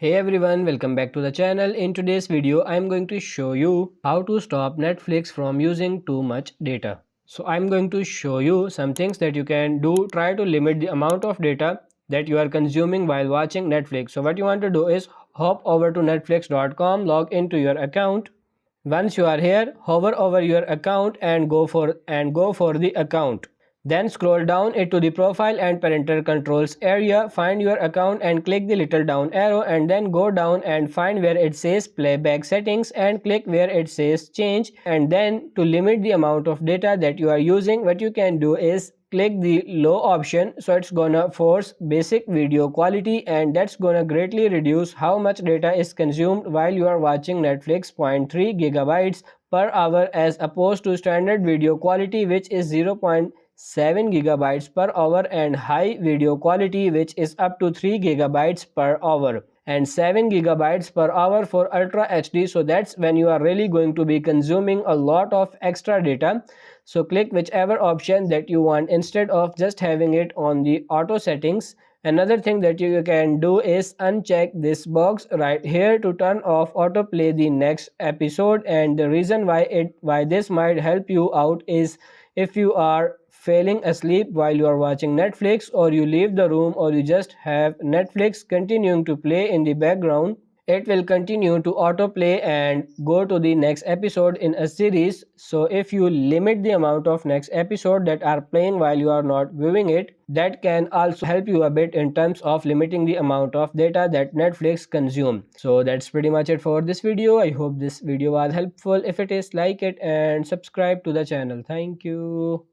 Hey everyone, welcome back to the channel. In today's video, I'm going to show you how to stop Netflix from using too much data. So I'm going to show you some things that you can do. Try to limit the amount of data that you are consuming while watching Netflix. So what you want to do is hop over to netflix.com, log into your account. Once you are here, hover over your account and go for the account. Then scroll down it to the profile and parental controls area, find your account and click the little down arrow, and then go down and find where it says playback settings and click where it says change. And then to limit the amount of data that you are using, what you can do is click the low option, so it's gonna force basic video quality, and that's gonna greatly reduce how much data is consumed while you are watching Netflix. 0.3 gigabytes per hour as opposed to standard video quality, which is 0.7 gigabytes per hour, and high video quality, which is up to 3 gigabytes per hour, and 7 gigabytes per hour for Ultra HD. So that's when you are really going to be consuming a lot of extra data. So click whichever option that you want instead of just having it on the auto settings. Another thing that you can do is uncheck this box right here to turn off autoplay the next episode. And the reason why this might help you out is if you are falling asleep while you are watching Netflix, or you leave the room, or you just have Netflix continuing to play in the background, it will continue to autoplay and go to the next episode in a series. So if you limit the amount of next episode that are playing while you are not viewing it, that can also help you a bit in terms of limiting the amount of data that Netflix consume. So that's pretty much it for this video. I hope this video was helpful. If it is, like it and subscribe to the channel. Thank you.